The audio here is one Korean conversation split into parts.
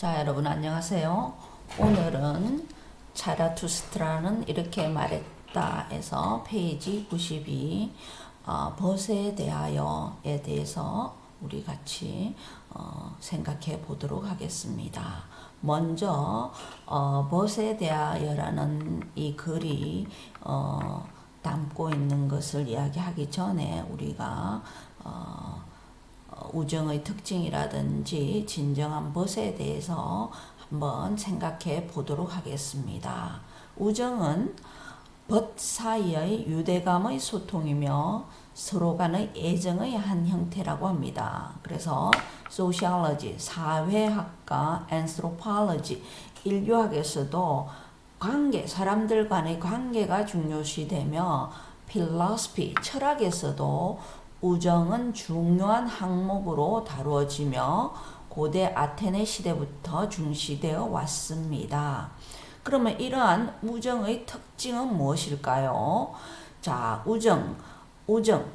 자, 여러분 안녕하세요. 오늘은 자라투스트라는 이렇게 말했다에서 페이지 92 벗에 대하여에 대해서 우리 같이 생각해 보도록 하겠습니다. 먼저 벗에 대하여라는 이 글이 담고 있는 것을 이야기하기 전에 우리가 우정의 특징이라든지 진정한 벗에 대해서 한번 생각해 보도록 하겠습니다. 우정은 벗 사이의 유대감의 소통이며 서로 간의 애정의 한 형태라고 합니다. 그래서 sociology, 사회학과, anthropology, 인류학에서도 관계, 사람들 간의 관계가 중요시되며 philosophy, 철학에서도 우정은 중요한 항목으로 다루어지며 고대 아테네 시대부터 중시되어 왔습니다. 그러면 이러한 우정의 특징은 무엇일까요? 자, 우정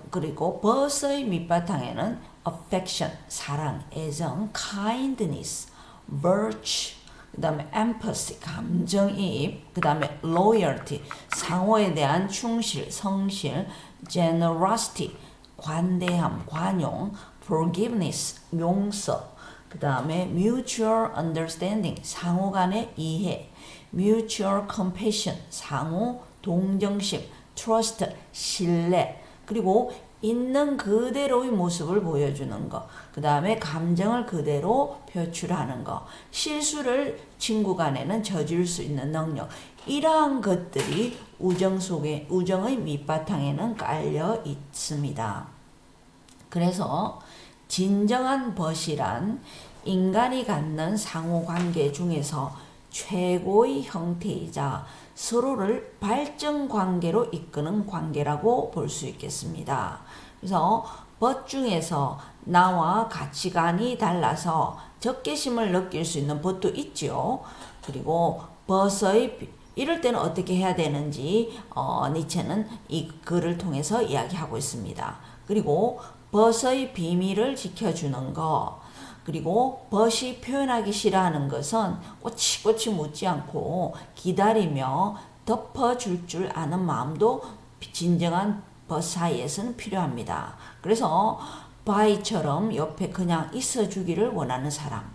그리고 벗의 밑바탕에는 affection, 사랑, 애정, kindness, virtue, 그 다음에 empathy, 감정이입, 그 다음에 loyalty, 상호에 대한 충실, 성실, generosity, 관대함, 관용, forgiveness, 용서, 그 다음에 mutual understanding, 상호 간의 이해, mutual compassion, 상호 동정심, trust, 신뢰, 그리고 있는 그대로의 모습을 보여주는 것, 그 다음에 감정을 그대로 표출하는 것, 실수를 친구 간에는 저질 수 있는 능력, 이러한 것들이 우정의 밑바탕에는 깔려 있습니다. 그래서 진정한 벗이란 인간이 갖는 상호관계 중에서 최고의 형태이자 서로를 발전관계로 이끄는 관계라고 볼 수 있겠습니다. 그래서 벗 중에서 나와 가치관이 달라서 적개심을 느낄 수 있는 벗도 있죠. 그리고 벗의 이럴 때는 어떻게 해야 되는지 니체는 이 글을 통해서 이야기하고 있습니다. 그리고 벗의 비밀을 지켜주는 것, 그리고 벗이 표현하기 싫어하는 것은 꼬치꼬치 묻지 않고 기다리며 덮어줄 줄 아는 마음도 진정한 벗 사이에서는 필요합니다. 그래서 바위처럼 옆에 그냥 있어주기를 원하는 사람.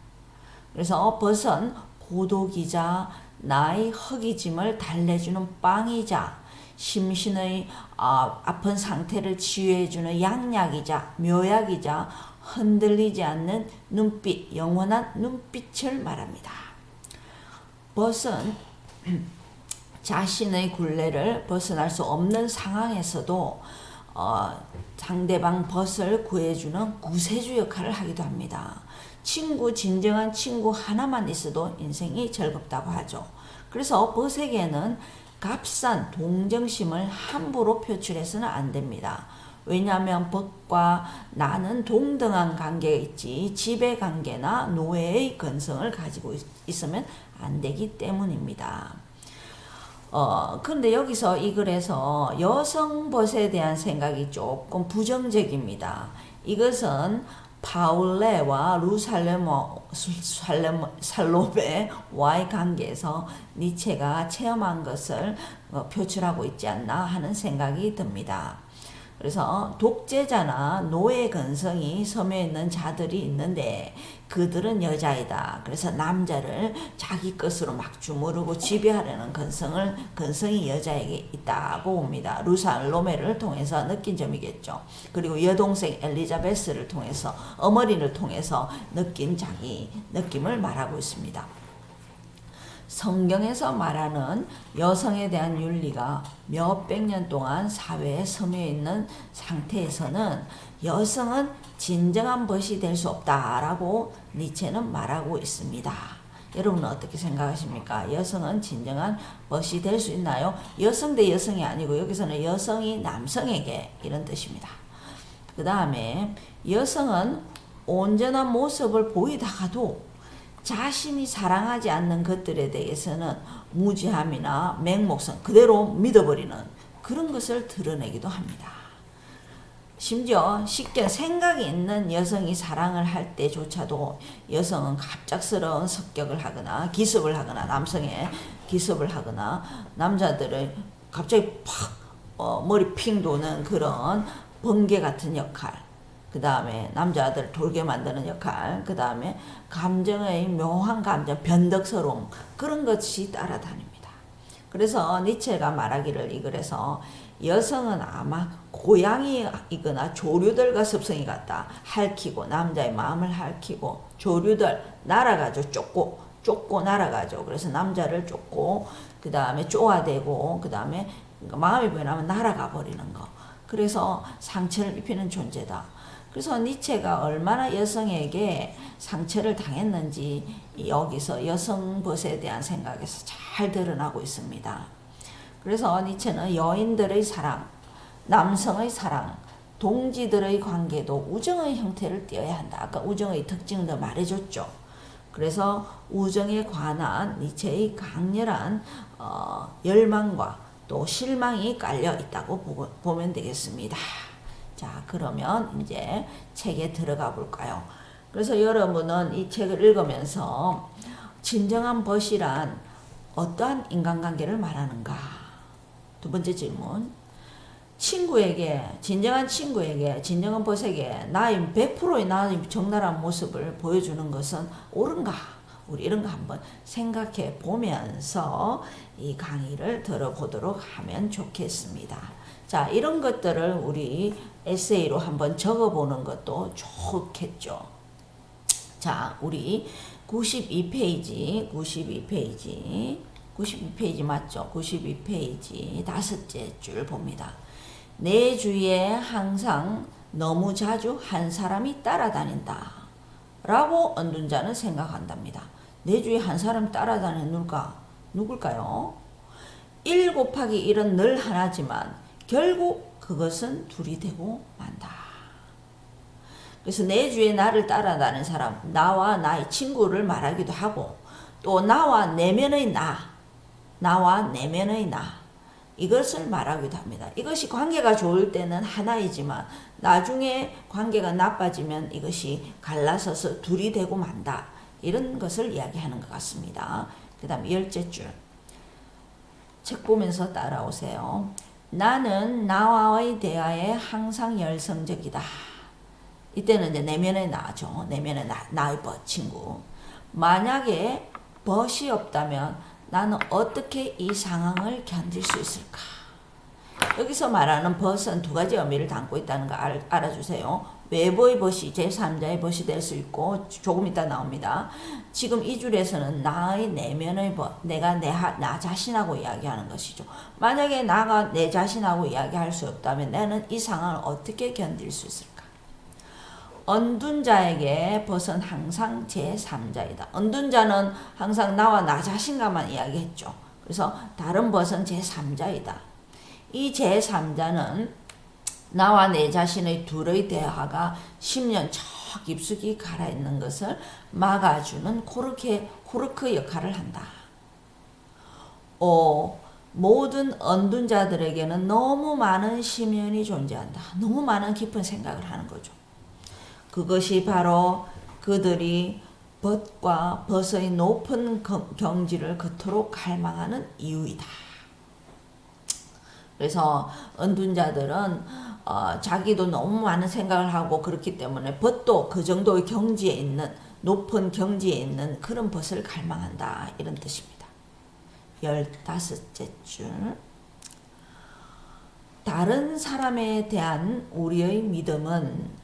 그래서 벗은 고독이자 나의 허기짐을 달래주는 빵이자 심신의 아픈 상태를 치유해주는 양약이자 묘약이자 흔들리지 않는 눈빛, 영원한 눈빛을 말합니다. 벗은 자신의 굴레를 벗어날 수 없는 상황에서도 상대방 벗을 구해주는 구세주 역할을 하기도 합니다. 진정한 친구 하나만 있어도 인생이 즐겁다고 하죠. 그래서 벗에게는 값싼 동정심을 함부로 표출해서는 안 됩니다. 왜냐하면 벗과 나는 동등한 관계가 있지 지배관계나 노예의 근성을 가지고 있으면 안 되기 때문입니다. 근데 여기서 이 글에서 여성 벗에 대한 생각이 조금 부정적입니다. 이것은 파울레와 살로메와의 관계에서 니체가 체험한 것을 표출하고 있지 않나 하는 생각이 듭니다. 그래서 독재자나 노예 근성이 섬에 있는 자들이 있는데 그들은 여자이다. 그래서 남자를 자기 것으로 막 주무르고 지배하려는 근성이 여자에게 있다고 봅니다. 루살로메를 통해서 느낀 점이겠죠. 그리고 여동생 엘리자베스를 통해서 어머니를 통해서 느낀 자기 느낌을 말하고 있습니다. 성경에서 말하는 여성에 대한 윤리가 몇백 년 동안 사회에 섬여 있는 상태에서는 여성은 진정한 벗이 될 수 없다라고 니체는 말하고 있습니다. 여러분은 어떻게 생각하십니까? 여성은 진정한 벗이 될 수 있나요? 여성 대 여성이 아니고 여기서는 여성이 남성에게 이런 뜻입니다. 그 다음에 여성은 온전한 모습을 보이다가도 자신이 사랑하지 않는 것들에 대해서는 무지함이나 맹목성 그대로 믿어버리는 그런 것을 드러내기도 합니다. 심지어 쉽게 생각이 있는 여성이 사랑을 할 때조차도 여성은 갑작스러운 습격을 하거나 기습을 하거나 남성의 기습을 하거나 남자들을 갑자기 팍 머리 핑 도는 그런 번개 같은 역할, 그 다음에 남자들 돌게 만드는 역할, 그 다음에 감정의 묘한 감정, 변덕스러움, 그런 것이 따라다닙니다. 그래서 니체가 말하기를 이 글에서 여성은 아마 고양이이거나 조류들과 습성이 같다. 핥히고 남자의 마음을 핥히고 조류들 날아가죠. 쫓고 날아가죠. 그래서 남자를 쫓고 그 다음에 쪼아대고 그 다음에 마음이 변하면 날아가 버리는 거. 그래서 상처를 입히는 존재다. 그래서 니체가 얼마나 여성에게 상처를 당했는지 여기서 여성 벗에 대한 생각에서 잘 드러나고 있습니다. 그래서 니체는 여인들의 사랑, 남성의 사랑, 동지들의 관계도 우정의 형태를 띄어야 한다. 아까 우정의 특징도 말해줬죠. 그래서 우정에 관한 니체의 강렬한 열망과 또 실망이 깔려 있다고 보면 되겠습니다. 자, 그러면 이제 책에 들어가 볼까요? 그래서 여러분은 이 책을 읽으면서 진정한 벗이란 어떠한 인간관계를 말하는가? 두 번째 질문. 진정한 친구에게, 진정한 벗에게 나의 100%의 나의 적나라한 모습을 보여주는 것은 옳은가? 우리 이런 거 한번 생각해 보면서 이 강의를 들어보도록 하면 좋겠습니다. 자, 이런 것들을 우리 에세이로 한번 적어보는 것도 좋겠죠. 자, 우리 92페이지 맞죠? 92페이지 다섯째 줄 봅니다. 내 주위에 항상 너무 자주 한 사람이 따라다닌다 라고 얻는 자는 생각한답니다. 내 주위에 한 사람이 따라다니는 누굴까요? 1 곱하기 1은 늘 하나지만 결국 그것은 둘이 되고 만다. 그래서 내 주위에 나를 따라다니는 사람, 나와 나의 친구를 말하기도 하고 또 나와 내면의 나 이것을 말하기도 합니다. 이것이 관계가 좋을 때는 하나이지만 나중에 관계가 나빠지면 이것이 갈라서서 둘이 되고 만다. 이런 것을 이야기하는 것 같습니다. 그 다음 10째 줄. 책 보면서 따라오세요. 나는 나와의 대화에 항상 열성적이다. 이때는 이제 내면의 나죠. 내면의 나의 친구. 만약에 벗이 없다면 나는 어떻게 이 상황을 견딜 수 있을까? 여기서 말하는 벗은 두 가지 의미를 담고 있다는 거 알아주세요. 외부의 벗이 제3자의 벗이 될 수 있고 조금 이따 나옵니다. 지금 이 줄에서는 나의 내면의 벗, 내가 나 자신하고 이야기하는 것이죠. 만약에 나가 내 자신하고 이야기할 수 없다면 나는 이 상황을 어떻게 견딜 수 있을까? 언둔 자에게 벗은 항상 제3자이다. 언둔 자는 항상 나와 나 자신과만 이야기했죠. 그래서 다른 벗은 제3자이다. 이 제3자는 나와 내 자신의 둘의 대화가 10년 저 깊숙이 갈아있는 것을 막아주는 코르크 역할을 한다. 모든 언둔 자들에게는 너무 많은 심연이 존재한다. 너무 많은 깊은 생각을 하는 거죠. 그것이 바로 그들이 벗과 벗의 높은 경지를 그토록 갈망하는 이유이다. 그래서 언둔 자들은 자기도 너무 많은 생각을 하고 그렇기 때문에 벗도 그 정도의 경지에 있는 높은 경지에 있는 그런 벗을 갈망한다. 이런 뜻입니다. 15째 줄. 다른 사람에 대한 우리의 믿음은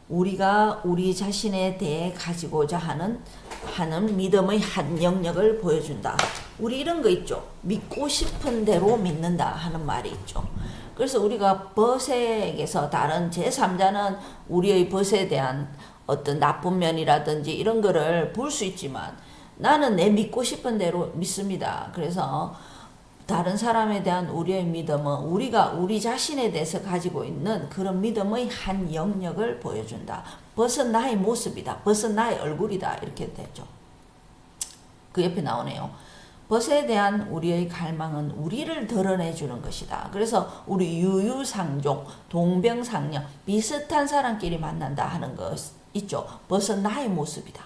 우리가 우리 자신에 대해 가지고자 하는 믿음의 한 영역을 보여준다. 우리 이런 거 있죠. 믿고 싶은 대로 믿는다 하는 말이 있죠. 그래서 우리가 벗에게서 다른 제3자는 우리의 벗에 대한 어떤 나쁜 면이라든지 이런 거를 볼 수 있지만 나는 내 믿고 싶은 대로 믿습니다. 그래서 다른 사람에 대한 우리의 믿음은 우리가 우리 자신에 대해서 가지고 있는 그런 믿음의 한 영역을 보여준다. 벗은 나의 모습이다. 벗은 나의 얼굴이다. 이렇게 되죠. 그 옆에 나오네요. 벗에 대한 우리의 갈망은 우리를 드러내주는 것이다. 그래서 우리 유유상종, 동병상련, 비슷한 사람끼리 만난다 하는 것 있죠. 벗은 나의 모습이다.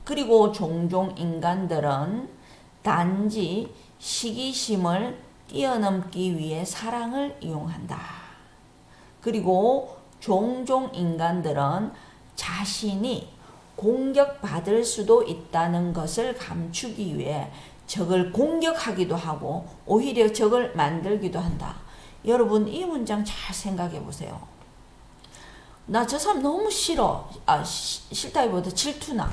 그리고 종종 인간들은 단지 시기심을 뛰어넘기 위해 사랑을 이용한다. 그리고 종종 인간들은 자신이 공격받을 수도 있다는 것을 감추기 위해 적을 공격하기도 하고 오히려 적을 만들기도 한다. 여러분 이 문장 잘 생각해 보세요. 나 저 사람 너무 싫어. 싫다기보다 질투나.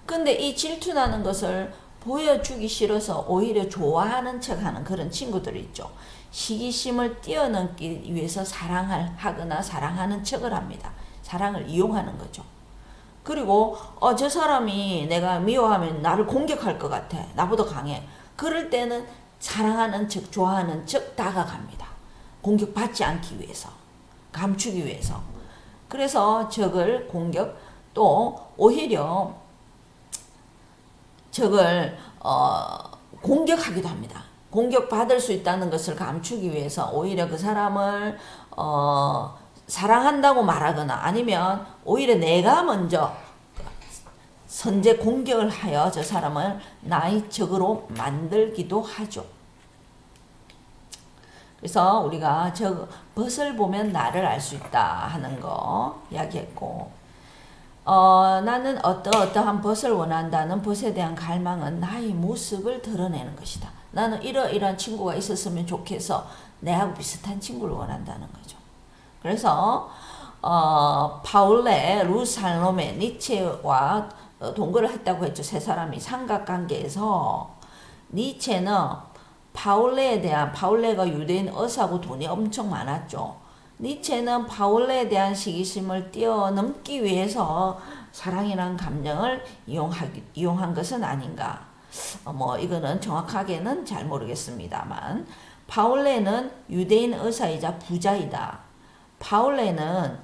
근데 이 질투나는 것을 보여주기 싫어서 오히려 좋아하는 척하는 그런 친구들이 있죠. 시기심을 뛰어넘기 위해서 사랑을 하거나 사랑하는 척을 합니다. 사랑을 이용하는 거죠. 그리고 저 사람이 내가 미워하면 나를 공격할 것 같아. 나보다 강해. 그럴 때는 사랑하는 척, 좋아하는 척 다가갑니다. 공격받지 않기 위해서, 감추기 위해서. 그래서 적을 공격, 또 오히려 적을 공격하기도 합니다. 공격받을 수 있다는 것을 감추기 위해서 오히려 그 사람을 사랑한다고 말하거나 아니면 오히려 내가 먼저 선제 공격을 하여 저 사람을 나의 적으로 만들기도 하죠. 그래서 우리가 저 벗을 보면 나를 알 수 있다 하는 거 이야기했고, 나는 어떠한 벗을 원한다는 벗에 대한 갈망은 나의 모습을 드러내는 것이다. 나는 이러이러한 친구가 있었으면 좋겠어. 내하고 비슷한 친구를 원한다는 거죠. 그래서 파울레, 루살롬에, 니체와 동거를 했다고 했죠. 세 사람이 삼각관계에서 니체는 파울레가 유대인 의사고 돈이 엄청 많았죠. 니체는 파울레에 대한 시기심을 뛰어넘기 위해서 사랑이라는 감정을 이용한 것은 아닌가. 이거는 정확하게는 잘 모르겠습니다만, 파울레는 유대인 의사이자 부자이다. 파울레는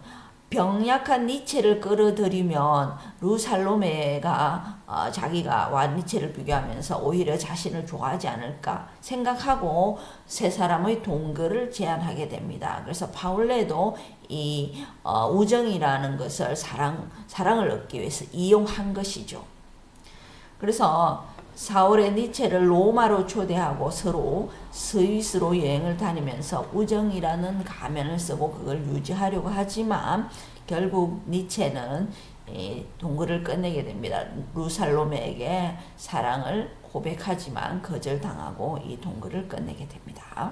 병약한 니체를 끌어들이면 루살로메가 자기가 니체를 비교하면서 오히려 자신을 좋아하지 않을까 생각하고 세 사람의 동거를 제안하게 됩니다. 그래서 파울레도 이 우정이라는 것을 사랑을 얻기 위해서 이용한 것이죠. 그래서 사울의 니체를 로마로 초대하고 서로 스위스로 여행을 다니면서 우정이라는 가면을 쓰고 그걸 유지하려고 하지만 결국 니체는 동거를 끝내게 됩니다. 루살로메에게 사랑을 고백하지만 거절당하고 이 동거를 끝내게 됩니다.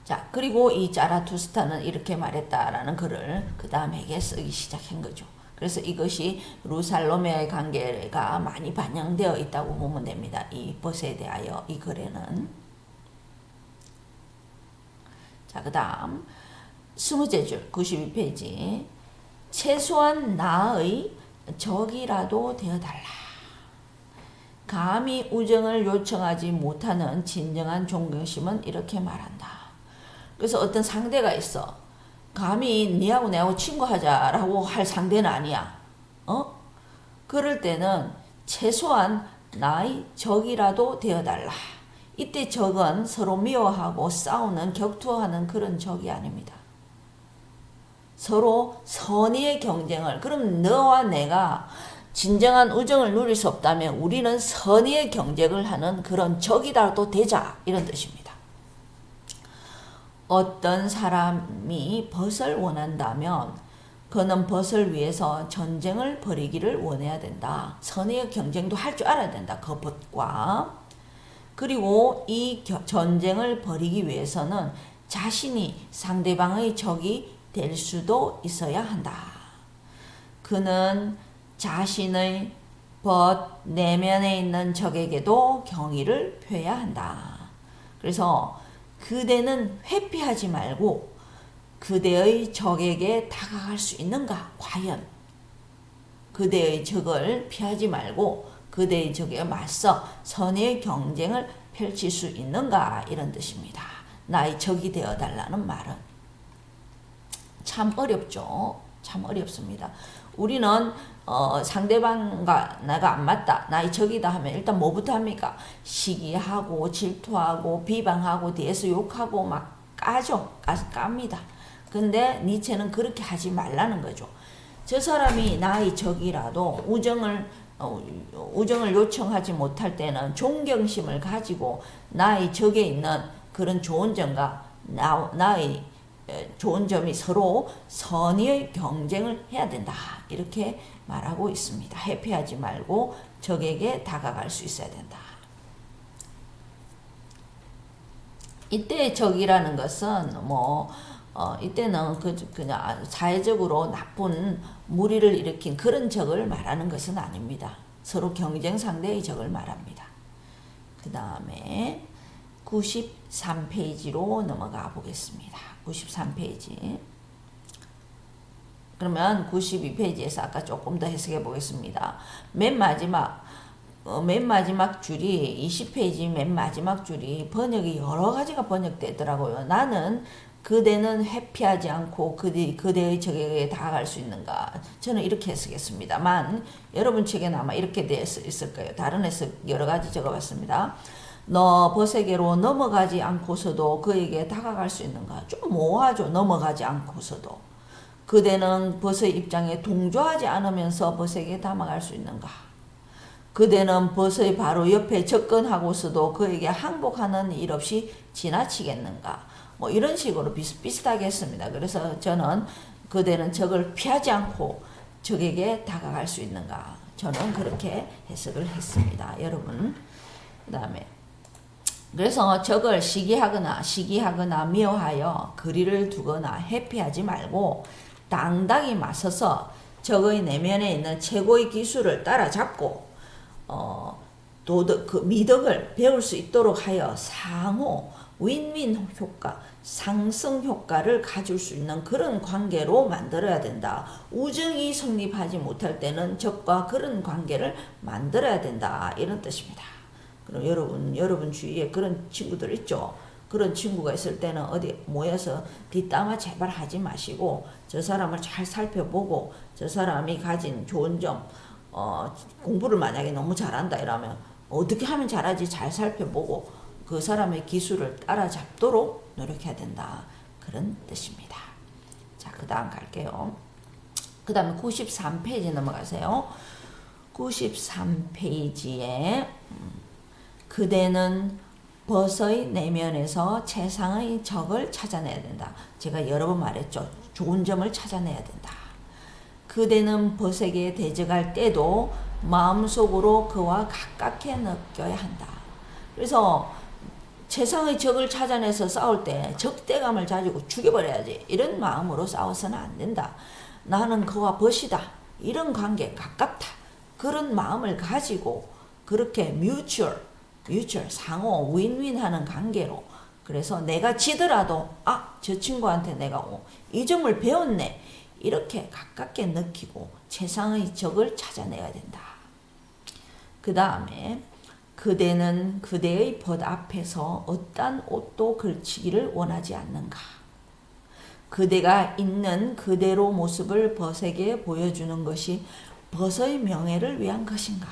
자, 그리고 이 자라투스타는 이렇게 말했다라는 글을 그 다음에게 쓰기 시작한 거죠. 그래서 이것이 루살로메의 관계가 많이 반영되어 있다고 보면 됩니다. 이 벗에 대하여 이 글에는. 자, 그 다음 20줄 92페이지. 최소한 나의 적이라도 되어달라. 감히 우정을 요청하지 못하는 진정한 존경심은 이렇게 말한다. 그래서 어떤 상대가 있어. 감히 니하고 내하고 친구하자라고 할 상대는 아니야. 그럴 때는 최소한 나의 적이라도 되어달라. 이때 적은 서로 미워하고 싸우는 격투하는 그런 적이 아닙니다. 서로 선의의 경쟁을, 그럼 너와 내가 진정한 우정을 누릴 수 없다면 우리는 선의의 경쟁을 하는 그런 적이라도 되자, 이런 뜻입니다. 어떤 사람이 벗을 원한다면 그는 벗을 위해서 전쟁을 벌이기를 원해야 된다. 선의의 경쟁도 할 줄 알아야 된다. 그 벗과. 그리고 이 전쟁을 벌이기 위해서는 자신이 상대방의 적이 될 수도 있어야 한다. 그는 자신의 벗 내면에 있는 적에게도 경의를 표해야 한다. 그래서 그대는 회피하지 말고 그대의 적에게 다가갈 수 있는가? 과연 그대의 적을 피하지 말고 그대의 적에 맞서 선의의 경쟁을 펼칠 수 있는가? 이런 뜻입니다. 나의 적이 되어달라는 말은 참 어렵죠. 참 어렵습니다. 우리는 상대방과 나가 안 맞다, 나의 적이다 하면 일단 뭐부터 합니까? 시기하고 질투하고 비방하고 뒤에서 욕하고 막 깝니다. 근데 니체는 그렇게 하지 말라는 거죠. 저 사람이 나의 적이라도 우정을 요청하지 못할 때는 존경심을 가지고 나의 적에 있는 그런 좋은 점과 나의 좋은 점이 서로 선의의 경쟁을 해야 된다. 이렇게 말하고 있습니다. 회피하지 말고 적에게 다가갈 수 있어야 된다. 이때 적이라는 것은 이때는 그냥 사회적으로 나쁜 무리를 일으킨 그런 적을 말하는 것은 아닙니다. 서로 경쟁 상대의 적을 말합니다. 그 다음에 93페이지로 넘어가 보겠습니다. 93페이지. 그러면 92페이지에서 아까 조금 더 해석해 보겠습니다. 맨 마지막 줄이 20페이지 맨 마지막 줄이 번역이 여러 가지가 번역되더라고요. 나는 그대는 회피하지 않고 그대의 적에게 다가갈 수 있는가? 저는 이렇게 해석했습니다만 여러분 책에는 아마 이렇게 되어 있을 거예요. 다른 해석 여러 가지 적어봤습니다. 너 벗에게로 넘어가지 않고서도 그에게 다가갈 수 있는가? 좀 모호하죠. 넘어가지 않고서도. 그대는 벗의 입장에 동조하지 않으면서 벗에게 다가갈 수 있는가? 그대는 벗의 바로 옆에 접근하고서도 그에게 항복하는 일 없이 지나치겠는가? 이런 식으로 비슷비슷하게 했습니다. 그래서 저는 그대는 적을 피하지 않고 적에게 다가갈 수 있는가? 저는 그렇게 해석을 했습니다. 여러분. 그 다음에 그래서 적을 시기하거나 미워하여 거리를 두거나 회피하지 말고 당당히 맞서서 적의 내면에 있는 최고의 기술을 따라잡고 미덕을 배울 수 있도록 하여 상호 윈윈 효과, 상승 효과를 가질 수 있는 그런 관계로 만들어야 된다. 우정이 성립하지 못할 때는 적과 그런 관계를 만들어야 된다. 이런 뜻입니다. 그럼 여러분 주위에 그런 친구들 있죠? 그런 친구가 있을 때는 어디 모여서 뒷담화 제발 하지 마시고 저 사람을 잘 살펴보고 저 사람이 가진 좋은 점, 공부를 만약에 너무 잘한다 이러면 어떻게 하면 잘하지 잘 살펴보고 그 사람의 기술을 따라잡도록 노력해야 된다. 그런 뜻입니다. 자, 그 다음 갈게요. 그 다음에 93페이지 넘어가세요. 93페이지에 그대는 벗의 내면에서 최상의 적을 찾아내야 된다. 제가 여러 번 말했죠. 좋은 점을 찾아내야 된다. 그대는 벗에게 대적할 때도 마음속으로 그와 가깝게 느껴야 한다. 그래서 최상의 적을 찾아내서 싸울 때 적대감을 가지고 죽여버려야지. 이런 마음으로 싸워서는 안 된다. 나는 그와 벗이다. 이런 관계 가깝다. 그런 마음을 가지고 그렇게 뮤추얼 상호 윈윈하는 관계로 그래서 내가 지더라도 저 친구한테 내가 이 점을 배웠네. 이렇게 가깝게 느끼고 최상의 적을 찾아내야 된다. 그 다음에 그대는 그대의 벗 앞에서 어떠한 옷도 걸치기를 원하지 않는가? 그대가 있는 그대로 모습을 벗에게 보여주는 것이 벗의 명예를 위한 것인가?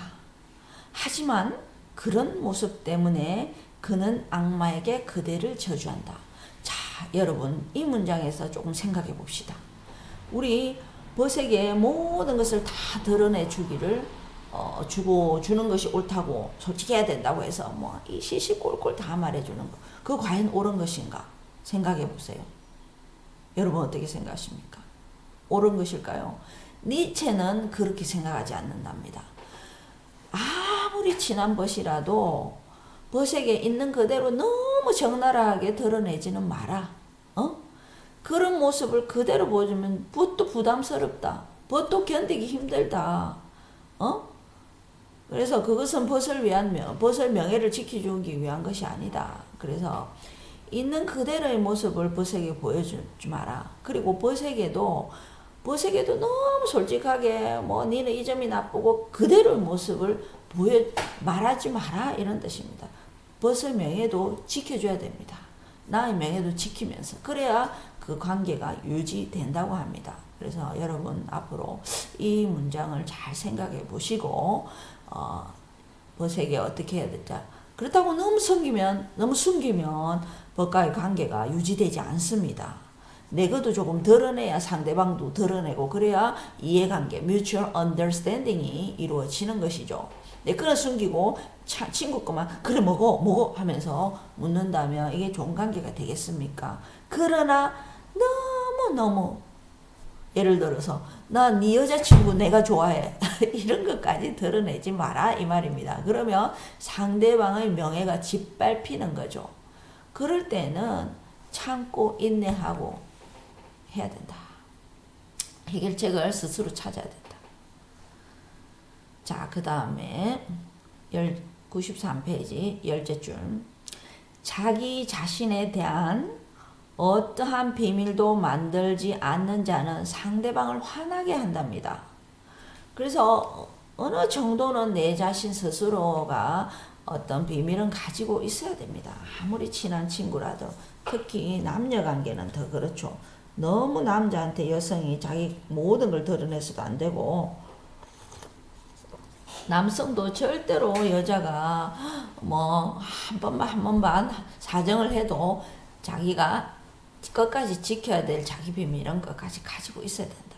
하지만 그런 모습 때문에 그는 악마에게 그대를 저주한다. 자, 여러분 이 문장에서 조금 생각해 봅시다. 우리 벗에게 모든 것을 다 드러내 주기를 주는 것이 옳다고 솔직해야 된다고 해서 이 시시콜콜 다 말해주는 거. 그거 과연 옳은 것인가? 생각해 보세요. 여러분 어떻게 생각하십니까? 옳은 것일까요? 니체는 그렇게 생각하지 않는답니다. 아무리 친한 벗이라도 벗에게 있는 그대로 너무 적나라하게 드러내지는 마라. 그런 모습을 그대로 보여주면 벗도 부담스럽다. 벗도 견디기 힘들다. 그래서 그것은 벗의 명예를 지켜주기 위한 것이 아니다. 그래서 있는 그대로의 모습을 벗에게 보여주지 마라. 그리고 벗에게도 너무 솔직하게 니는 이 점이 나쁘고 그대로의 모습을 말하지 마라. 이런 뜻입니다. 벗의 명예도 지켜줘야 됩니다. 나의 명예도 지키면서 그래야 그 관계가 유지된다고 합니다. 그래서 여러분 앞으로 이 문장을 잘 생각해 보시고 벗에게 어떻게 해야 될까. 그렇다고 너무 숨기면 벗과의 관계가 유지되지 않습니다. 내 것도 조금 드러내야 상대방도 드러내고 그래야 이해관계, mutual understanding이 이루어지는 것이죠. 내 거는 숨기고 친구 거만 그래 먹어 하면서 묻는다면 이게 좋은 관계가 되겠습니까? 그러나 너무 예를 들어서 나 네 여자친구 내가 좋아해 이런 것까지 드러내지 마라 이 말입니다. 그러면 상대방의 명예가 짓밟히는 거죠. 그럴 때는 참고 인내하고 해야 된다. 해결책을 스스로 찾아야 된다. 자, 그 다음에 93페이지 10째 줄. 자기 자신에 대한 어떠한 비밀도 만들지 않는 자는 상대방을 화나게 한답니다. 그래서 어느 정도는 내 자신 스스로가 어떤 비밀은 가지고 있어야 됩니다. 아무리 친한 친구라도 특히 남녀 관계는 더 그렇죠. 너무 남자한테 여성이 자기 모든 걸 드러내서도 안 되고 남성도 절대로 여자가 뭐 한 번만 사정을 해도 자기가 끝까지 지켜야 될 자기 비밀 이런 것까지 가지고 있어야 된다.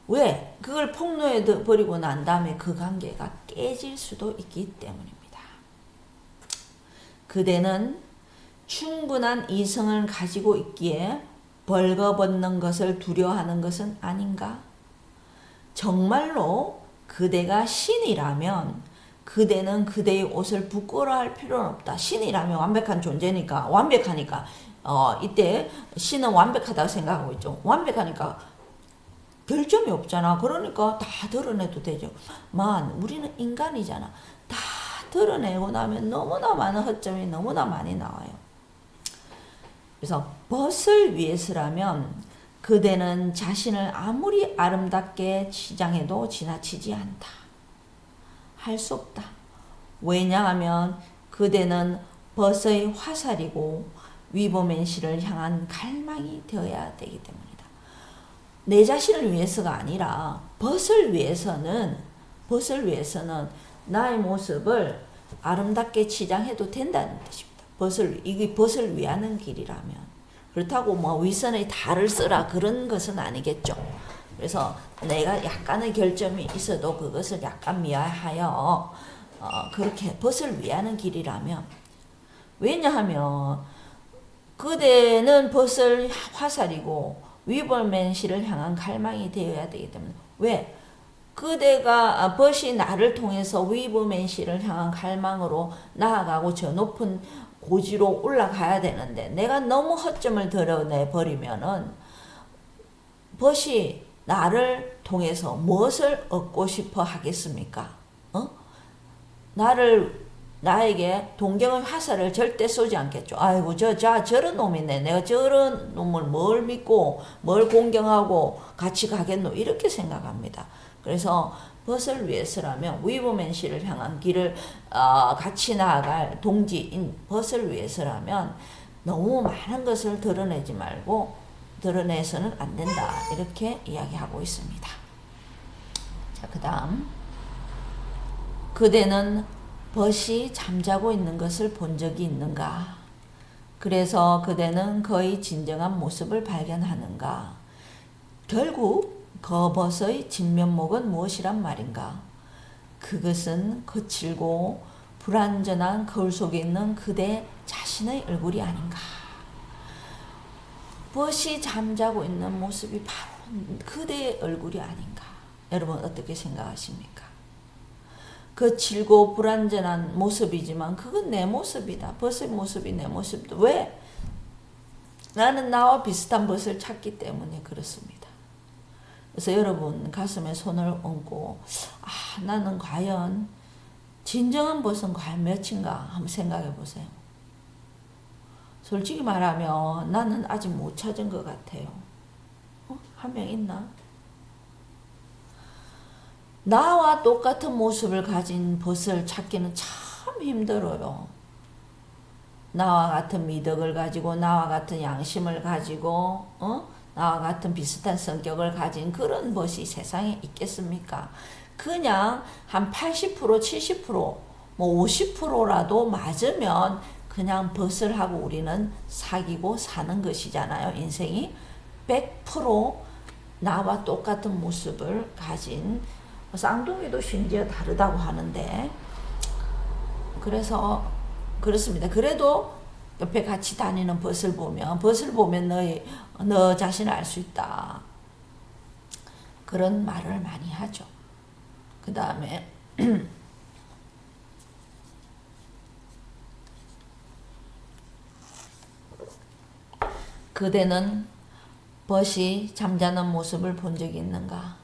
왜? 그걸 폭로해 버리고 난 다음에 그 관계가 깨질 수도 있기 때문입니다. 그대는 충분한 이성을 가지고 있기에 벌거벗는 것을 두려워하는 것은 아닌가? 정말로 그대가 신이라면 그대는 그대의 옷을 부끄러워할 필요는 없다. 신이라면 완벽한 존재니까 완벽하니까 이때 신은 완벽하다고 생각하고 있죠. 완벽하니까 별점이 없잖아. 그러니까 다 드러내도 되죠. 만 우리는 인간이잖아. 다 드러내고 나면 너무나 많은 허점이 너무나 많이 나와요. 그래서 벗을 위해서라면 그대는 자신을 아무리 아름답게 치장해도 지나치지 않다. 할 수 없다. 왜냐하면 그대는 벗의 화살이고 위보맨시를 향한 갈망이 되어야 되기 때문이다. 내 자신을 위해서가 아니라 벗을 위해서는 나의 모습을 아름답게 치장해도 된다는 뜻입니다. 이게 벗을 위하는 길이라면. 그렇다고 뭐 윗선의 달을 쓰라 그런 것은 아니겠죠. 그래서 내가 약간의 결점이 있어도 그것을 약간 미화하여 그렇게 벗을 위하는 길이라면. 왜냐하면 그대는 벗을 화살이고 위벌맨시를 향한 갈망이 되어야 되기 때문에. 왜? 그대가 벗이 나를 통해서 위벌맨시를 향한 갈망으로 나아가고 저 높은 고지로 올라가야 되는데 내가 너무 허점을 드러내 버리면은 벗이 나를 통해서 무엇을 얻고 싶어 하겠습니까? 나에게 동경의 화살을 절대 쏘지 않겠죠. 아이고, 저런 놈이네. 내가 저런 놈을 뭘 믿고, 뭘 공경하고 같이 가겠노. 이렇게 생각합니다. 그래서 벗을 위해서라면, 위보맨시를 향한 길을, 같이 나아갈 동지인 벗을 위해서라면, 너무 많은 것을 드러내지 말고, 드러내서는 안 된다. 이렇게 이야기하고 있습니다. 자, 그 다음. 그대는 벗이 잠자고 있는 것을 본 적이 있는가? 그래서 그대는 그의 진정한 모습을 발견하는가? 결국 그 벗의 진면목은 무엇이란 말인가? 그것은 거칠고 불완전한 거울 속에 있는 그대 자신의 얼굴이 아닌가? 벗이 잠자고 있는 모습이 바로 그대의 얼굴이 아닌가? 여러분 어떻게 생각하십니까? 거칠고 불완전한 모습이지만 그건 내 모습이다. 벗의 모습이 내 모습이다. 왜? 나는 나와 비슷한 벗을 찾기 때문에 그렇습니다. 그래서 여러분 가슴에 손을 얹고 나는 과연 진정한 벗은 과연 몇인가 한번 생각해 보세요. 솔직히 말하면 나는 아직 못 찾은 것 같아요. 한 명 있나? 나와 똑같은 모습을 가진 벗을 찾기는 참 힘들어요. 나와 같은 미덕을 가지고 나와 같은 양심을 가지고 나와 같은 비슷한 성격을 가진 그런 벗이 세상에 있겠습니까? 그냥 한 80%, 70%, 뭐 50%라도 맞으면 그냥 벗을 하고 우리는 사귀고 사는 것이잖아요. 인생이 100% 나와 똑같은 모습을 가진 쌍둥이도 심지어 다르다고 하는데, 그래서 그렇습니다. 그래도 옆에 같이 다니는 벗을 보면 너 자신을 알 수 있다, 그런 말을 많이 하죠. 그 다음에 그대는 벗이 잠자는 모습을 본 적이 있는가?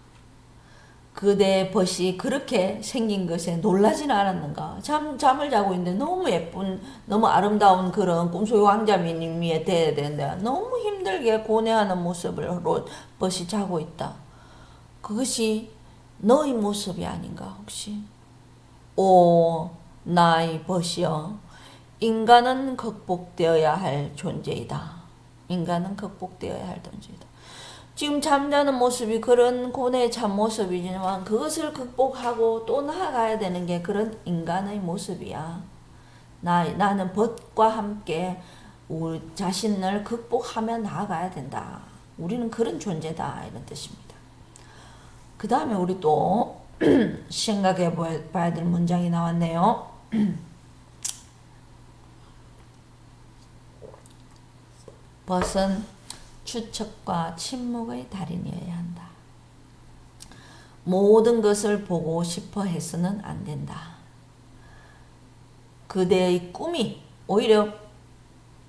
그대의 벗이 그렇게 생긴 것에 놀라지는 않았는가? 잠을 자고 있는데 너무 예쁜, 너무 아름다운 그런 꿈속의 왕자님이 돼야 되는데 너무 힘들게 고뇌하는 모습으로 벗이 자고 있다. 그것이 너의 모습이 아닌가 혹시? 오, 나의 벗이여, 인간은 극복되어야 할 존재이다. 인간은 극복되어야 할 존재이다. 지금 잠자는 모습이 그런 고뇌에 찬 모습이지만 그것을 극복하고 또 나아가야 되는 게 그런 인간의 모습이야. 나는 벗과 함께 우리 자신을 극복하며 나아가야 된다. 우리는 그런 존재다, 이런 뜻입니다. 그 다음에 우리 또 생각해 봐야 될 문장이 나왔네요. 벗은 추측과 침묵의 달인이어야 한다. 모든 것을 보고 싶어 해서는 안 된다. 그대의 꿈이, 오히려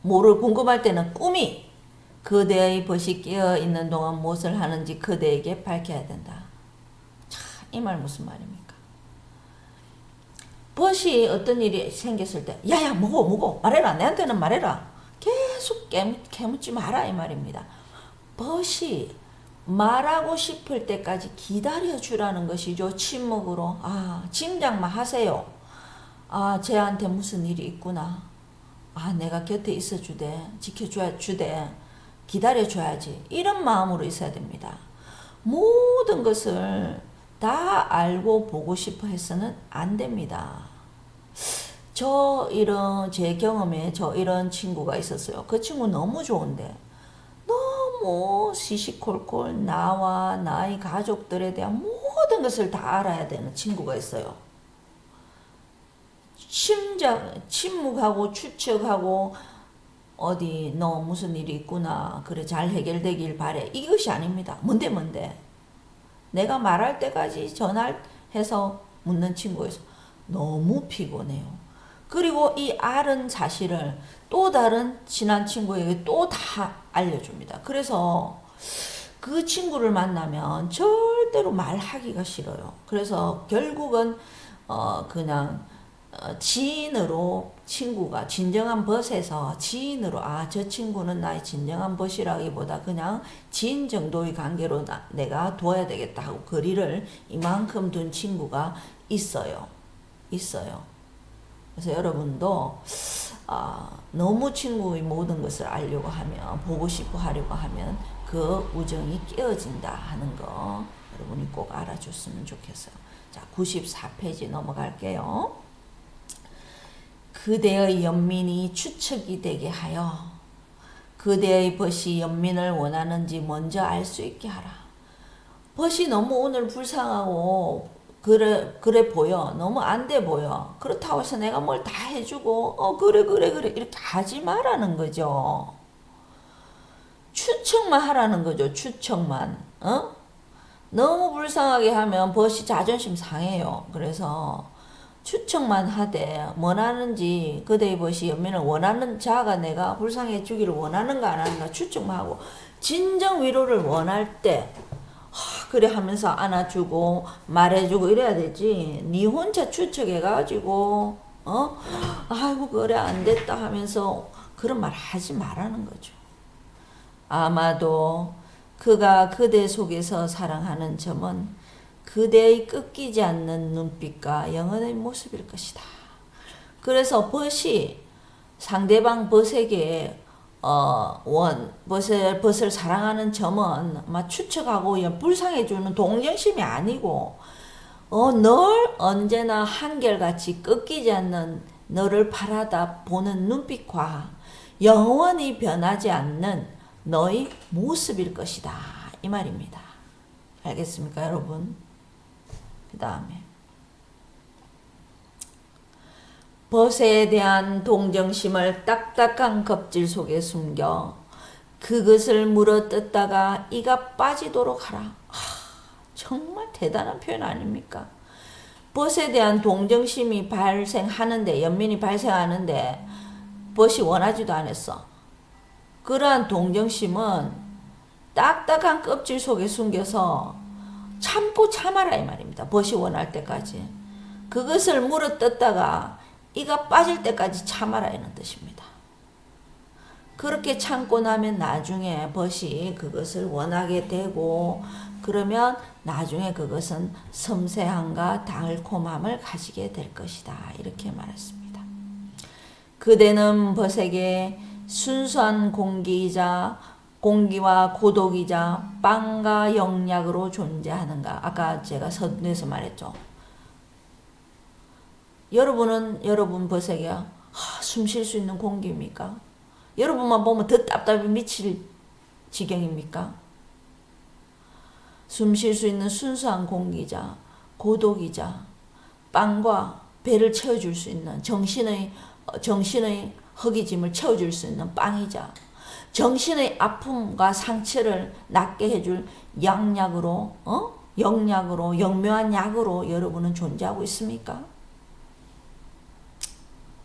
뭐를 궁금할 때는 꿈이 그대의 벗이 깨어 있는 동안 무엇을 하는지 그대에게 밝혀야 된다. 참, 이 말 무슨 말입니까? 벗이 어떤 일이 생겼을 때 야야 뭐고 말해라, 내한테는 말해라, 계속 깨묻지 마라, 이 말입니다. 벗이 말하고 싶을 때까지 기다려주라는 것이죠. 침묵으로. 짐작만 하세요. 쟤한테 무슨 일이 있구나. 내가 곁에 있어주되, 지켜주되, 기다려줘야지, 이런 마음으로 있어야 됩니다. 모든 것을 다 알고 보고 싶어 해서는 안 됩니다. 제 경험에 이런 친구가 있었어요. 그 친구 너무 좋은데 너무 시시콜콜 나와 나의 가족들에 대한 모든 것을 다 알아야 되는 친구가 있어요. 침묵하고 추측하고 어디 너 무슨 일이 있구나, 그래 잘 해결되길 바래, 이것이 아닙니다. 뭔데 내가 말할 때까지 전화해서 묻는 친구에서 너무 피곤해요. 그리고 이 알은 사실을 또 다른 친한 친구에게 또 다 알려줍니다. 그래서 그 친구를 만나면 절대로 말하기가 싫어요. 그래서 결국은 그냥 지인으로, 친구가 진정한 벗에서 지인으로, 저 친구는 나의 진정한 벗이라기보다 그냥 지인 정도의 관계로 내가 둬야 되겠다 하고 거리를 이만큼 둔 친구가 있어요. 그래서 여러분도 너무 친구의 모든 것을 알려고 하면, 보고 싶어 하려고 하면 그 우정이 깨어진다 하는 거 여러분이 꼭 알아줬으면 좋겠어요. 자, 94페이지 넘어갈게요. 그대의 연민이 추측이 되게 하여 그대의 벗이 연민을 원하는지 먼저 알 수 있게 하라. 벗이 너무 오늘 불쌍하고 그래 보여, 너무 안 돼 보여, 그렇다고 해서 내가 뭘 다 해주고 그래 이렇게 하지 말라는 거죠. 추측만 하라는 거죠. 추측만. 너무 불쌍하게 하면 벗이 자존심 상해요. 그래서 추측만 하되 원하는지, 그대의 벗이 연민을 원하는 자가 내가 불쌍해 주기를 원하는가 안 하는가 추측만 하고, 진정 위로를 원할 때 그래 하면서 안아주고 말해주고 이래야 되지. 니 혼자 추측해가지고 아이고 그래 안 됐다 하면서 그런 말 하지 말라는 거죠. 아마도 그가 그대 속에서 사랑하는 점은 그대의 꺾이지 않는 눈빛과 영혼의 모습일 것이다. 그래서 벗이 상대방 벗에게 벗을 사랑하는 점은 막 추측하고 불쌍해주는 동정심이 아니고 늘 언제나 한결같이 꺾이지 않는 너를 바라다 보는 눈빛과 영원히 변하지 않는 너의 모습일 것이다. 이 말입니다. 알겠습니까, 여러분? 그 다음에 벗에 대한 동정심을 딱딱한 껍질 속에 숨겨 그것을 물어뜯다가 이가 빠지도록 하라. 정말 대단한 표현 아닙니까? 벗에 대한 동정심이 발생하는데, 연민이 발생하는데 벗이 원하지도 않았어. 그러한 동정심은 딱딱한 껍질 속에 숨겨서 참고 참아라 이 말입니다. 벗이 원할 때까지. 그것을 물어뜯다가 이가 빠질 때까지 참아라 이런 뜻입니다. 그렇게 참고 나면 나중에 벗이 그것을 원하게 되고 그러면 나중에 그것은 섬세함과 달콤함을 가지게 될 것이다. 이렇게 말했습니다. 그대는 벗에게 순수한 공기와 고독이자 빵과 영약으로 존재하는가. 아까 제가 서두에서 말했죠. 여러분은 여러분 벗에게 숨 쉴 수 있는 공기입니까? 여러분만 보면 더 답답해 미칠 지경입니까? 숨 쉴 수 있는 순수한 공기자, 고독이자 빵과 배를 채워줄 수 있는 정신의 허기짐을 채워줄 수 있는 빵이자 정신의 아픔과 상처를 낫게 해줄 영약으로 영묘한 약으로 여러분은 존재하고 있습니까?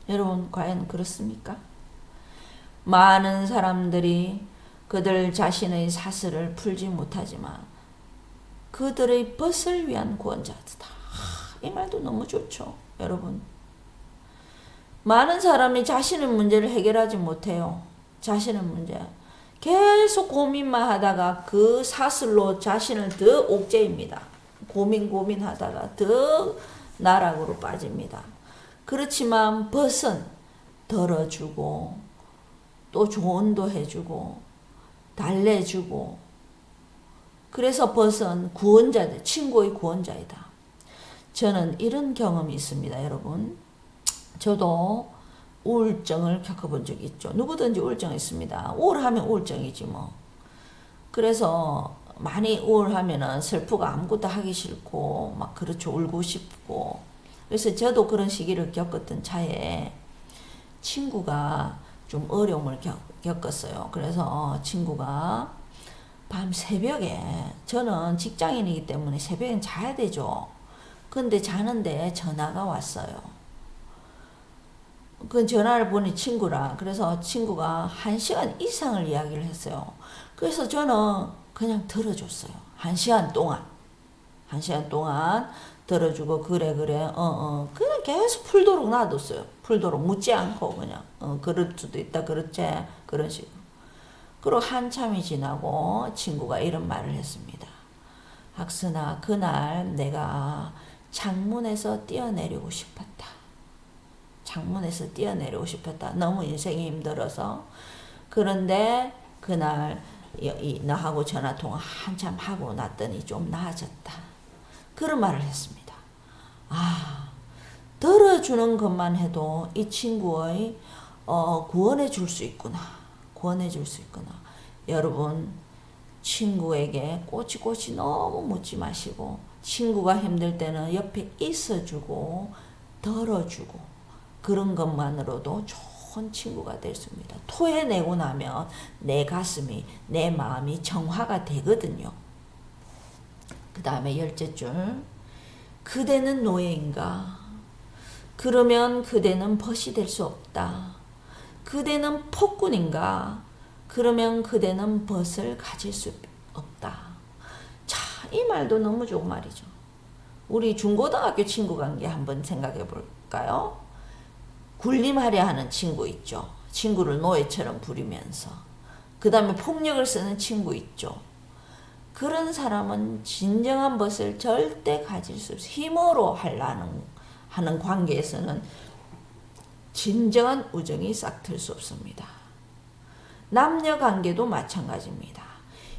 여러분 과연 그렇습니까? 많은 사람들이 그들 자신의 사슬을 풀지 못하지만 그들의 벗을 위한 구원자다. 이 말도 너무 좋죠. 여러분. 많은 사람이 자신의 문제를 해결하지 못해요. 자신의 문제. 계속 고민만 하다가 그 사슬로 자신을 더 옥죄입니다. 고민하다가 더 나락으로 빠집니다. 그렇지만 벗은 덜어주고 또 조언도 해주고 달래주고 그래서 벗은 구원자들, 친구의 구원자이다. 저는 이런 경험이 있습니다. 여러분. 저도 우울증을 겪어본 적이 있죠. 누구든지 우울증이 있습니다. 우울하면 우울증이지 뭐. 그래서 많이 우울하면은 슬프고 아무것도 하기 싫고 막 그렇죠. 울고 싶고. 그래서 저도 그런 시기를 겪었던 차에 친구가 좀 어려움을 겪었어요. 그래서 친구가 밤 새벽에, 저는 직장인이기 때문에 새벽엔 자야 되죠. 근데 자는데 전화가 왔어요. 그 전화를 보니 친구라. 그래서 친구가 1시간 이상을 이야기를 했어요. 그래서 저는 그냥 들어줬어요. 1시간 동안 들어주고 그래 그냥 계속 풀도록 놔뒀어요. 풀도록 묻지 않고 그냥 그럴 수도 있다 그렇지 그런 식으로. 그리고 한참이 지나고 친구가 이런 말을 했습니다. 학순아, 그날 내가 창문에서 뛰어내리고 싶었다. 창문에서 뛰어내리고 싶었다. 너무 인생이 힘들어서. 그런데 그날 너하고 전화통화 한참 하고 났더니 좀 나아졌다. 그런 말을 했습니다. 들어주는 것만 해도 이 친구의 구원해 줄 수 있구나. 여러분, 친구에게 꼬치꼬치 너무 묻지 마시고 친구가 힘들 때는 옆에 있어주고 덜어주고 그런 것만으로도 좋은 친구가 될 수 있습니다. 토해내고 나면 내 가슴이, 내 마음이 정화가 되거든요. 그 다음에 10째, 그대는 노예인가? 그러면 그대는 벗이 될 수 없다. 그대는 폭군인가? 그러면 그대는 벗을 가질 수 없다. 자, 이 말도 너무 좋은 말이죠. 우리 중고등학교 친구 관계 한번 생각해 볼까요? 군림하려 하는 친구 있죠. 친구를 노예처럼 부리면서. 그 다음에 폭력을 쓰는 친구 있죠. 그런 사람은 진정한 벗을 절대 가질 수 없어요. 힘으로 하는 관계에서는 진정한 우정이 싹틀 수 없습니다. 남녀 관계도 마찬가지입니다.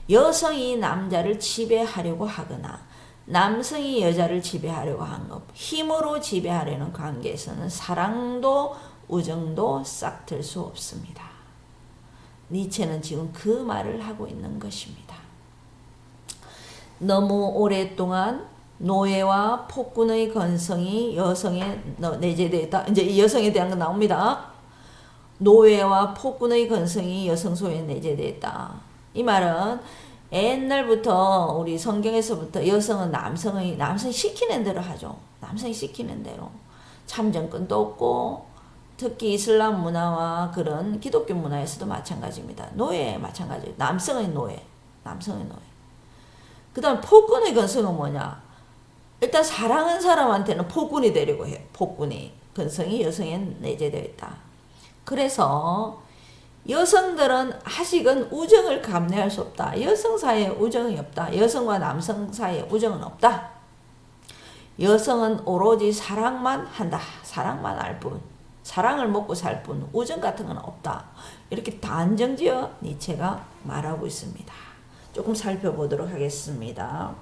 여성이 남자를 지배하려고 하거나 남성이 여자를 지배하려고 하는 것, 힘으로 지배하려는 관계에서는 사랑도 우정도 싹틀 수 없습니다. 니체는 지금 그 말을 하고 있는 것입니다. 너무 오랫동안 노예와 폭군의 건성이 여성에 내재되어 있다. 이제 이 여성에 대한 거 나옵니다. 노예와 폭군의 건성이 여성 소유에 내재되어 있다. 이 말은 옛날부터 우리 성경에서부터 여성은 남성이 시키는 대로 하죠. 남성이 시키는 대로. 참정권도 없고 특히 이슬람 문화와 그런 기독교 문화에서도 마찬가지입니다. 노예 마찬가지. 남성의 노예. 그 다음 폭군의 건성은 뭐냐? 일단 사랑한 사람한테는 폭군이 되려고 해요. 폭군이. 건성이 여성에 내재되어 있다. 그래서 여성들은 아직은 우정을 감내할 수 없다. 여성 사이에 우정이 없다. 여성과 남성 사이에 우정은 없다. 여성은 오로지 사랑만 한다. 사랑만 할 뿐. 사랑을 먹고 살 뿐. 우정 같은 건 없다. 이렇게 단정지어 니체가 말하고 있습니다. 조금 살펴보도록 하겠습니다.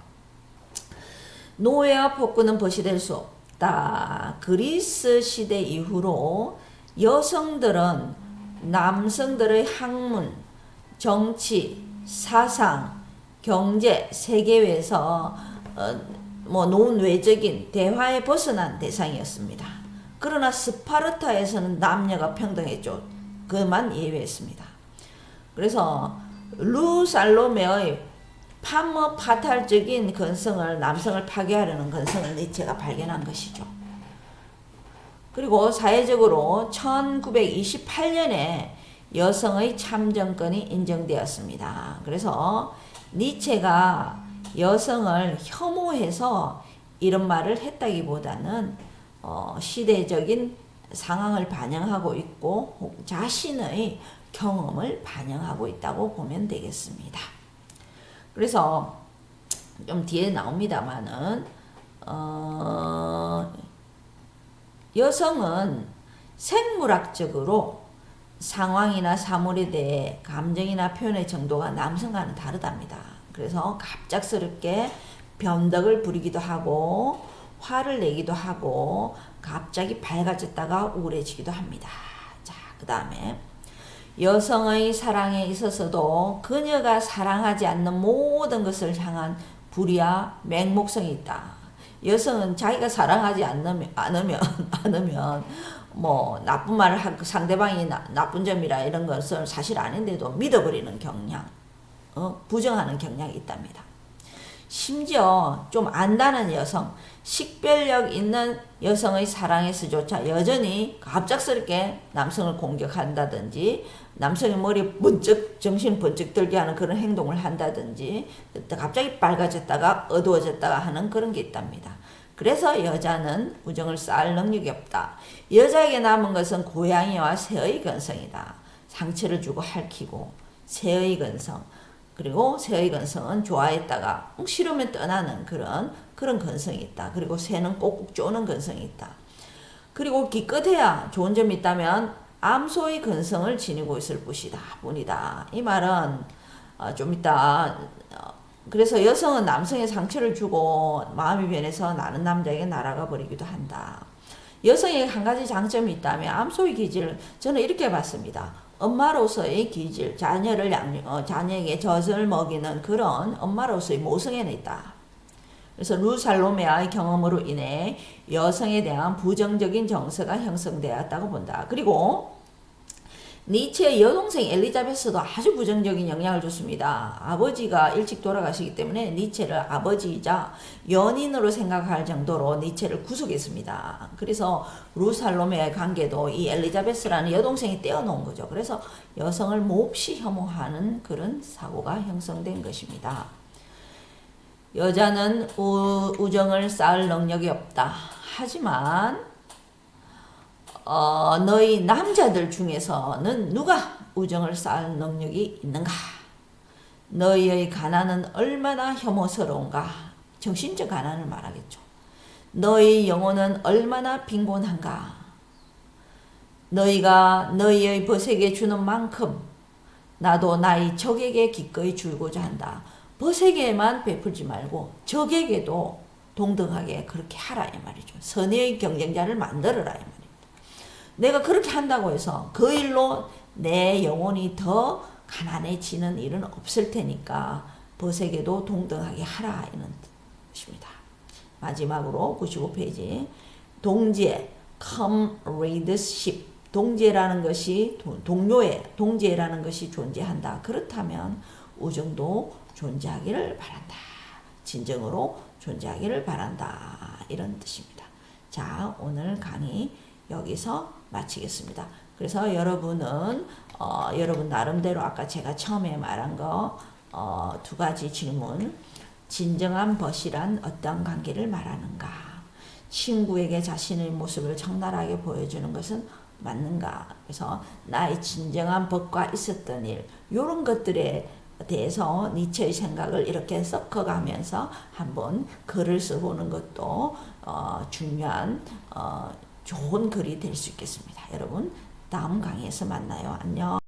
노예와 폭군은 벗이될 수 없다. 그리스 시대 이후로 여성들은 남성들의 학문, 정치, 사상, 경제, 세계에서 논외적인 대화에 벗어난 대상이었습니다. 그러나 스파르타에서는 남녀가 평등했죠. 그만 예외였습니다. 그래서 루살로메의 파탈적인 건성을 남성을 파괴하려는 건성을 니체가 발견한 것이죠. 그리고 사회적으로 1928년에 여성의 참정권이 인정되었습니다. 그래서 니체가 여성을 혐오해서 이런 말을 했다기보다는 시대적인 상황을 반영하고 있고 자신의 경험을 반영하고 있다고 보면 되겠습니다. 그래서 좀 뒤에 나옵니다만은 여성은 생물학적으로 상황이나 사물에 대해 감정이나 표현의 정도가 남성과는 다르답니다. 그래서 갑작스럽게 변덕을 부리기도 하고 화를 내기도 하고 갑자기 밝아졌다가 우울해지기도 합니다. 자, 그 다음에 여성의 사랑에 있어서도 그녀가 사랑하지 않는 모든 것을 향한 불의와 맹목성이 있다. 여성은 자기가 사랑하지 않으면 뭐 나쁜 말을 하고 상대방이 나쁜 점이라 이런 것을 사실 아닌데도 믿어버리는 경향, 부정하는 경향이 있답니다. 심지어 좀 안다는 여성, 식별력 있는 여성의 사랑에서조차 여전히 갑작스럽게 남성을 공격한다든지 남성의 머리에 정신 번쩍 들게 하는 그런 행동을 한다든지 갑자기 빨개졌다가 어두워졌다가 하는 그런 게 있답니다. 그래서 여자는 우정을 쌓을 능력이 없다. 여자에게 남은 것은 고양이와 새의 근성이다. 상처를 주고 핥히고 새의 근성. 그리고 새의 근성은 좋아했다가 싫으면 떠나는 그런 근성이 있다. 그리고 새는 꼭꼭 쪼는 근성이 있다. 그리고 기껏해야 좋은 점이 있다면 암소의 근성을 지니고 있을 뿐이다. 이 말은 좀 이따 그래서 여성은 남성의 상처를 주고 마음이 변해서 나는 남자에게 날아가 버리기도 한다. 여성에게 한 가지 장점이 있다면 암소의 기질을 저는 이렇게 봤습니다. 엄마로서의 기질, 자녀에게 젖을 먹이는 그런 엄마로서의 모성에는 있다. 그래서 루살로메아의 경험으로 인해 여성에 대한 부정적인 정서가 형성되었다고 본다. 그리고 니체의 여동생 엘리자베스도 아주 부정적인 영향을 줬습니다. 아버지가 일찍 돌아가시기 때문에 니체를 아버지이자 연인으로 생각할 정도로 니체를 구속했습니다. 그래서 루살로메의 관계도 이 엘리자베스라는 여동생이 떼어놓은 거죠. 그래서 여성을 몹시 혐오하는 그런 사고가 형성된 것입니다. 여자는 우정을 쌓을 능력이 없다. 하지만 너희 남자들 중에서는 누가 우정을 쌓을 능력이 있는가? 너희의 가난은 얼마나 혐오스러운가? 정신적 가난을 말하겠죠. 너희 영혼은 얼마나 빈곤한가? 너희가 너희의 벗에게 주는 만큼 나도 나의 적에게 기꺼이 주고자 한다. 벗에게만 베풀지 말고 적에게도 동등하게 그렇게 하라 이 말이죠. 선의의 경쟁자를 만들어라 이 말입니다. 내가 그렇게 한다고 해서 그 일로 내 영혼이 더 가난해지는 일은 없을 테니까 벗에게도 동등하게 하라 이런 뜻입니다. 마지막으로 95페이지 동지애 comradeship 동지애라는 것이 동지애라는 것이 존재한다. 그렇다면 우정도 존재하기를 바란다. 진정으로 존재하기를 바란다. 이런 뜻입니다. 자, 오늘 강의 여기서 마치겠습니다. 그래서 여러분은 여러분 나름대로 아까 제가 처음에 말한 거 두 가지 질문. 진정한 벗이란 어떤 관계를 말하는가? 친구에게 자신의 모습을 적나라하게 보여주는 것은 맞는가? 그래서 나의 진정한 벗과 있었던 일, 이런 것들에 대해서 니체의 생각을 이렇게 섞어가면서 한번 글을 써보는 것도 중요한 좋은 글이 될 수 있겠습니다. 여러분 다음 강의에서 만나요. 안녕.